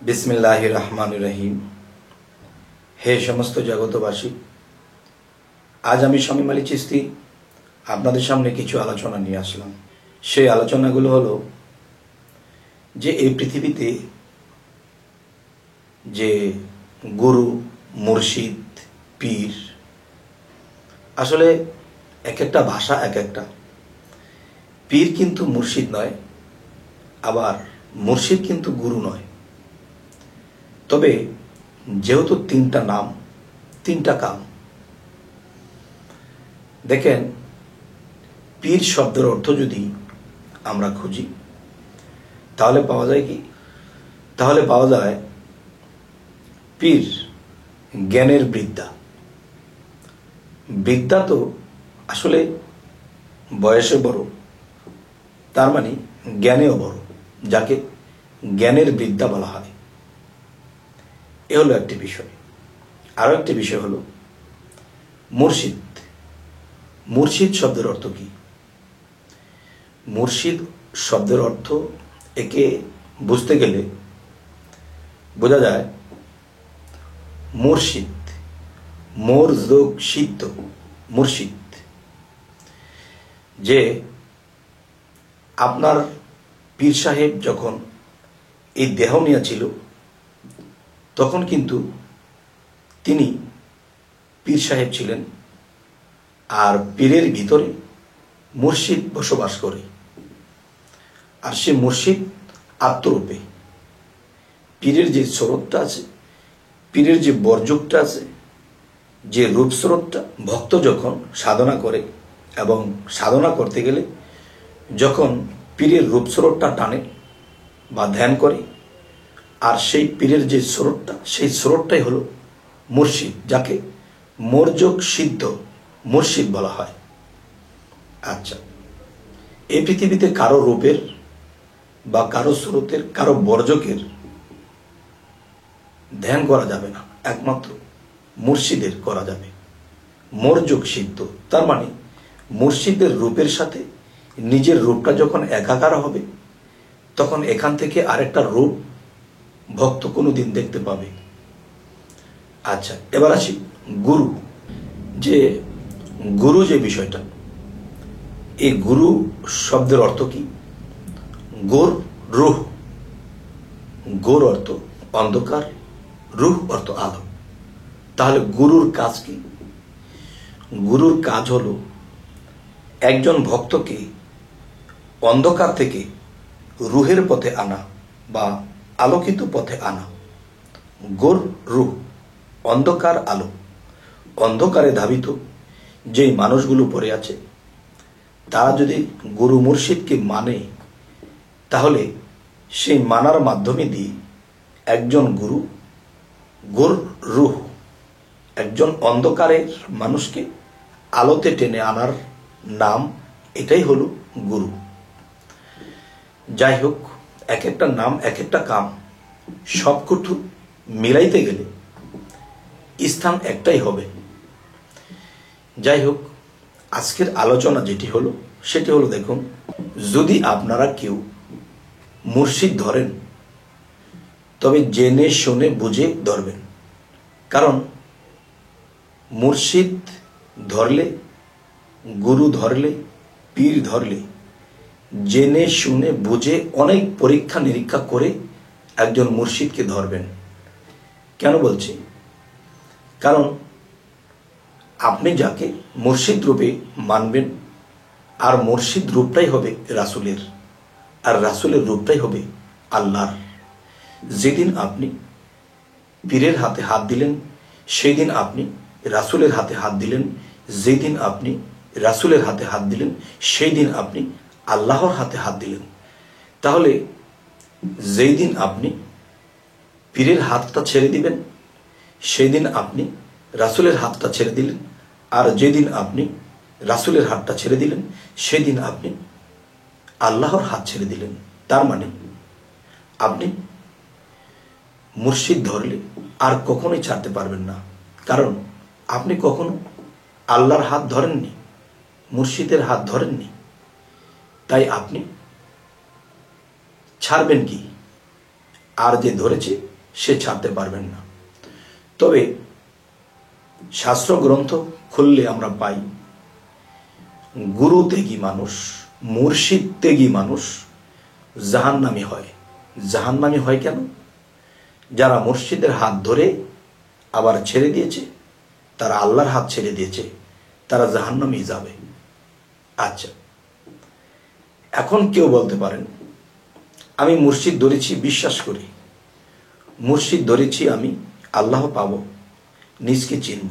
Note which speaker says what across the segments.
Speaker 1: বিসমিল্লাহির রহমানির রহিম। হে সমস্ত জগতবাসী, আজ আমি শামীম আলী চিশতি আপনাদের সামনে কিছু আলোচনা নিয়ে আসলাম। সেই আলোচনাগুলো হলো যে এই পৃথিবীতে যে গুরু, মুর্শিদ, পীর, আসলে এক একটা ভাষা এক একটা। পীর কিন্তু মুর্শিদ নয়, আবার মুর্শিদ কিন্তু গুরু নয়। তবে যেহেতু তিনটা নাম, তিনটা কাম। দেখেন, পীর শব্দের অর্থ যদি আমরা খুঁজি তাহলে পাওয়া যায় কি? তাহলে পাওয়া যায় পীর জ্ঞানের বিদ্যা। বিদ্যা তো আসলে বয়সে বড়, তার মানে জ্ঞানেও বড়, যাকে জ্ঞানের বিদ্যা বলা হয়। এ হলো একটি বিষয়। আরো একটি বিষয় হলো মুর্শিদ। মুর্শিদ শব্দের অর্থ কি? মুর্শিদ শব্দের অর্থ একে বুঝতে গেলে বোঝা যায় মুর্শিদ, মোর যোগ সিদ্ধ মুর্শিদ। যে আপনার পীর সাহেব যখন এই দেহ নিয়ে ছিল তখন কিন্তু তিনি পীর সাহেব ছিলেন, আর পীরের ভিতরে মুর্শিদ বসবাস করে। আর সে মুর্শিদ আত্মরূপে পীরের যে স্রোতটা আছে, পীরের যে বর্জকটা আছে, যে রূপ স্রোতটা, ভক্ত যখন সাধনা করে এবং সাধনা করতে গেলে যখন পীরের রূপ স্রোতটা টানে বা ধ্যান করে, আর সেই পীরের যে স্রোতটা, সেই স্রোতটাই হলো মুর্শিদ, যাকে মোরযোগ সিদ্ধ মুর্শিদ বলা হয়। আচ্ছা, এই পৃথিবীতে কারো রূপের বা কারো স্রোতের, কারো বর্জকের ধ্যান করা যাবে না, একমাত্র মুর্শিদের করা যাবে। মোরযোগ সিদ্ধ, তার মানে মুর্শিদের রূপের সাথে নিজের রূপটা যখন একাকার হবে তখন এখান থেকে আরেকটা রূপ ভক্ত কোনোদিন দেখতে পাবে। আচ্ছা, এবার আসি গুরু। যে গুরু যে বিষয়টা, এই গুরু শব্দের অর্থ কি? গোর রুহ। গোর অর্থ অন্ধকার, রুহ অর্থ আলো। তাহলে গুরুর কাজ কি? গুরুর কাজ হলো একজন ভক্তকে অন্ধকার থেকে রুহের পথে আনা বা আলোকিত পথে আনা। গোর রুহ, অন্ধকার আলো। অন্ধকারে ধাবিত যেই মানুষগুলো পড়ে আছে তারা যদি গুরু মুর্শিদকে মানে, তাহলে সেই মানার মাধ্যমে দিয়ে একজন গুরু, গোর রুহ, একজন অন্ধকারের মানুষকে আলোতে টেনে আনার নাম, এটাই হলো গুরু। যাই হোক, এক একটা নাম এক একটা কাম, সবকটু মিলাইতে গেলে স্থান একটাই হবে। যাই হোক, আজকের আলোচনা যেটি হলো সেটি হলো, দেখুন, যদি আপনারা কেউ মুর্শিদ ধরেন তবে জেনে শুনে বুঝে ধরবেন। কারণ মুর্শিদ ধরলে, গুরু ধরলে, পীর ধরলে জেনে শুনে বুঝে অনেক পরীক্ষা নিরীক্ষা করে একজন মুর্শিদকে ধরবেন। কেন বলছি? কারণ আপনি যাকে মুর্শিদ রূপে মানবেন, আর মুর্শিদ রূপটাই হবে রাসূলের, আর রাসূলের রূপটাই হবে আল্লাহর। যেদিন আপনি পীরের হাতে হাত দিলেন সেই দিন আপনি রাসূলের হাতে হাত দিলেন, যেদিন আপনি রাসূলের হাতে হাত দিলেন সেই দিন আপনি আল্লাহর হাতে হাত দিলেন। তাহলে যেই দিন আপনি পীরের হাতটা ছেড়ে দিবেন সেই দিন আপনি রাসূলের হাতটা ছেড়ে দিলেন, আর যেদিন আপনি রাসূলের হাতটা ছেড়ে দিলেন সেদিন আপনি আল্লাহর হাত ছেড়ে দিলেন। তার মানে আপনি মুর্শিদ ধরলে আর কখনোই ছাড়তে পারবেন না। কারণ আপনি কখনো আল্লাহর হাত ধরেননি, মুর্শিদের হাত ধরেননি, তাই আপনি ছাড়বেন কি? আর যে ধরেছে সে ছাড়তে পারবেন না। তবে শাস্ত্র গ্রন্থ খুললে আমরা পাই, গুরু ত্যাগী মানুষ, মুর্শিদ ত্যাগী মানুষ জাহান্নামী হয়। জাহান্নামী হয় কেন? যারা মুর্শিদের হাত ধরে আবার ছেড়ে দিয়েছে, তারা আল্লাহর হাত ছেড়ে দিয়েছে, তারা জাহান্নামী যাবে। আচ্ছা, এখন কেউ বলতে পারেন, আমি মুর্শিদ ধরেছি, বিশ্বাস করি, মুর্শিদ ধরেছি আমি, আল্লাহ পাবো, নিজকে চিনব।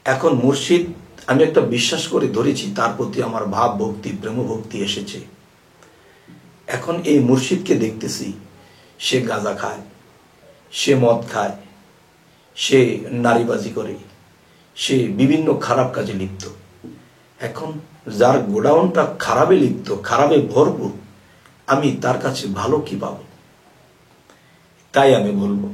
Speaker 1: এখন মুর্শিদ আমি একটা বিশ্বাস করে ধরেছি, তার প্রতি আমার ভাব ভক্তি, প্রেম ভক্তি এসেছে। এখন এই মুর্শিদকে দেখতেছি, সে গাঁজা খায়, সে মদ খায়, সে নারীবাজি করে, সে বিভিন্ন খারাপ কাজে লিপ্ত। এখন যার গোডাউনটা খারাপে লিপ্ত, খারাপে ভরপুর, আমি তার কাছে ভালো কি পাব? তাই আমি বলবো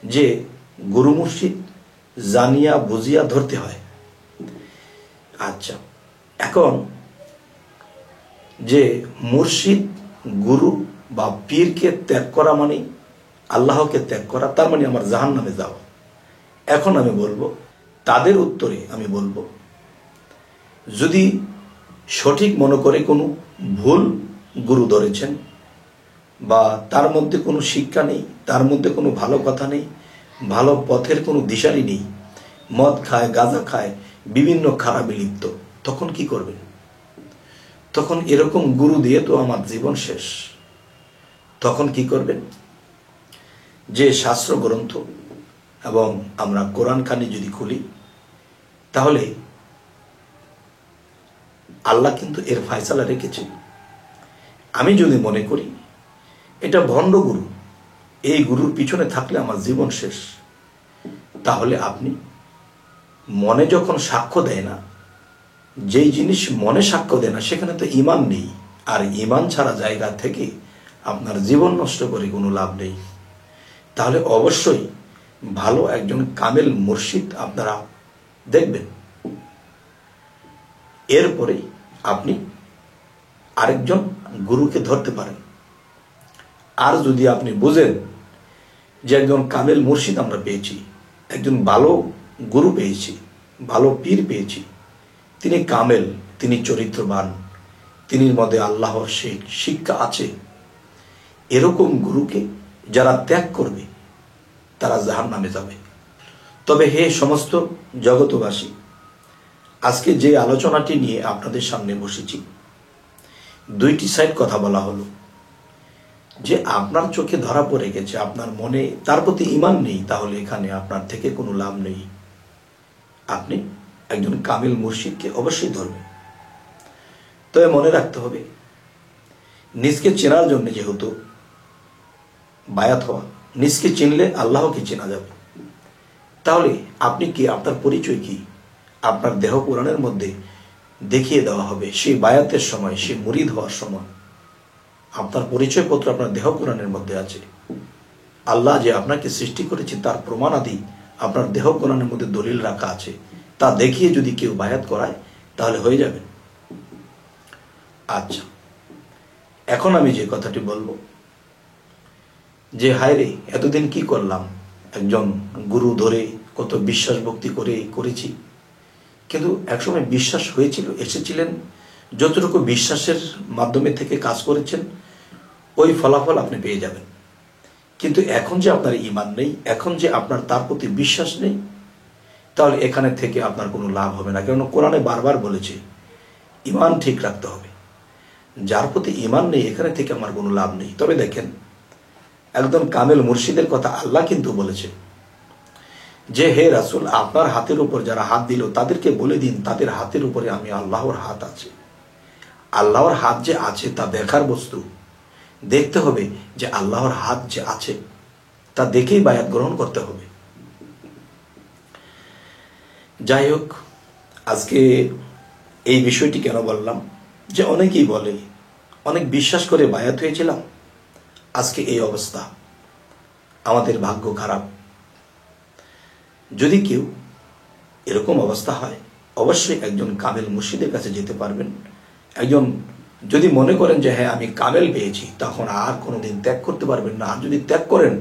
Speaker 1: যে গুরু মুর্শিদ জানিয়া বুঝিয়া ধরতে হয়। আচ্ছা, এখন যে মুর্শিদ, গুরু বা পীরকে ত্যাগ করা মানে আল্লাহকে ত্যাগ করা, তার মানে আমার জাহান্নামে যাওয়া। এখন আমি বলবো, তাদের উত্তরে আমি বলবো, যদি সঠিক মনে করে কোনো ভুল গুরু ধরেছেন, বা তার মধ্যে কোনো শিক্ষা নেই, তার মধ্যে কোনো ভালো কথা নেই, ভালো পথের কোনো দিশারি নেই, মদ খায়, গাঁজা খায়, বিভিন্ন খারাপে লিপ্ত, তখন কি করবেন? তখন এরকম গুরু দিয়ে তো আমার জীবন শেষ। তখন কি করবেন? যে শাস্ত্র গ্রন্থ এবং আমরা কোরআন খানি যদি খুলি, তাহলে আল্লাহ কিন্তু এর ফয়সালা রেখেছে। আমি যদি মনে করি এটা ভণ্ড গুরু, এই গুরুর পিছনে থাকলে আমার জীবন শেষ, তাহলে আপনি মনে যখন সাক্ষ্য দেয় না, যেই জিনিস মনে সাক্ষ্য দেয় না, সেখানে তো ঈমান নেই। আর ঈমান ছাড়া জায়গা থেকে আপনার জীবন নষ্ট করে কোনো লাভ নেই। তাহলে অবশ্যই ভালো একজন কামেল মুর্শিদ আপনারা দেখবেন, এরপরে আপনি আরেকজন গুরুকে ধরতে পারেন। আর যদি আপনি বুঝেন যে একজন কামেল মুর্শিদ আমরা পেয়েছি, একজন ভালো গুরু পেয়েছি, ভালো পীর পেয়েছি, তিনি কামেল, তিনি চরিত্রবান, তিনির মধ্যে আল্লাহর শিক্ষা আছে, এরকম গুরুকে যারা ত্যাগ করবে তারা জাহান্নামে যাবে। তবে হে সমস্ত জগতবাসী, আজকে যে আলোচনাটি নিয়ে আপনাদের সামনে বসেছি, দুইটি সাইড কথা বলা হলো। যে আপনার চোখে ধরা পড়ে গেছে, আপনার মনে তার প্রতি ঈমান নেই, তাহলে এখানে আপনার থেকে কোনো লাভ নেই। আপনি একজন কামিল মুর্শিদকে অবশ্যই ধরবেন। তবে মনে রাখতে হবে, নিজকে চেনার জন্য যেহেতু বায়াত হওয়া, নিজকে চিনলে আল্লাহকে চেনা যাবে। তাহলে আপনি কি, আপনার পরিচয় কি, আপনার দেহ পুরাণের মধ্যে দেখিয়ে দেওয়া হবে। সেই বায়াতের সময়, সেই মুরিদ হওয়ার সময় আপনার পরিচয়পত্র আপনার দেহ পুরাণের মধ্যে আছে। আল্লাহ যে আপনাকে সৃষ্টি করেছে তার প্রমাণাদি আপনার দেহ পুরাণের মধ্যে দলিল রাখা আছে। তা দেখিয়ে যদি কেউ বায়াত করায় তাহলে হয়ে যাবে। আচ্ছা, এখন আমি যে কথাটি বলবো, যে হায় রে, এতদিন কি করলাম, একজন গুরু ধরে কত বিশ্বাস ভক্তি করেছি, কিন্তু একসময় বিশ্বাস হয়েছিল, এসেছিলেন, যতটুকু বিশ্বাসের মাধ্যমে থেকে কাজ করেছেন ওই ফলাফল আপনি পেয়ে যাবেন। কিন্তু এখন যে আপনার ঈমান নেই, এখন যে আপনার তার প্রতি বিশ্বাস নেই, তাহলে এখানে থেকে আপনার কোনো লাভ হবে না। কারণ কোরআনে বারবার বলেছে ঈমান ঠিক রাখতে হবে। যার প্রতি ঈমান নেই, এখানে থেকে আমার কোনো লাভ নেই। তবে দেখেন, একদম কামেল মুর্শিদের কথা আল্লাহ কিন্তু বলেছে যে হে রাসূল, আপনার হাতের উপর যারা হাত দিল তাদেরকে বলে দিন তাদের হাতের উপরে আমি আল্লাহর হাত আছে। আল্লাহর হাত যে আছে তা দেখার বস্তু, দেখতে হবে যে আল্লাহর হাত যে আছে তা দেখেই বায়াত গ্রহণ করতে হবে। যাই হোক, আজকে এই বিষয়টি কেন বললাম, যে অনেকেই বলে অনেক বিশ্বাস করে বায়াত হয়েছিলাম, আজকে এই অবস্থা, আমাদের ভাগ্য খারাপ। যদি কেউ এরকম অবস্থা হয়, অবশ্যই একজন কামেল মুর্শিদের কাছে যেতে পারবেন, একজন যদি মনে করেন যে হ্যাঁ আমি কামেল পেয়েছি, তখন আর কোনোদিন ত্যাগ করতে পারবেন না। আর যদি ত্যাগ করেন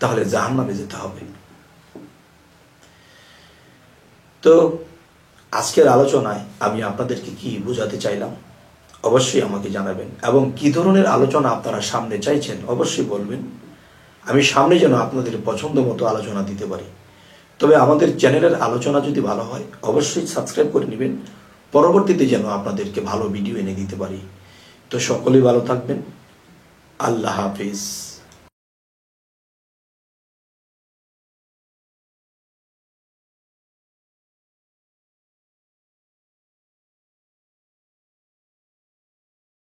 Speaker 1: তাহলে জাহান্নামে যেতে হবে। তো আজকের আলোচনায় আমি আপনাদেরকে কি বোঝাতে চাইলাম অবশ্যই আমাকে জানাবেন, এবং কি ধরনের আলোচনা আপনারা সামনে চাইছেন অবশ্যই বলবেন। আমি সামনে যেন আপনাদের পছন্দ মতো আলোচনা দিতে পারি। তবে আমাদের চ্যানেলের আলোচনা যদি ভালো হয় অবশ্যই সাবস্ক্রাইব করে নেবেন, পরবর্তীতে যেন আপনাদেরকে ভালো ভিডিও এনে দিতে পারি। তো সকলেই ভালো থাকবেন। আল্লাহ হাফিজ।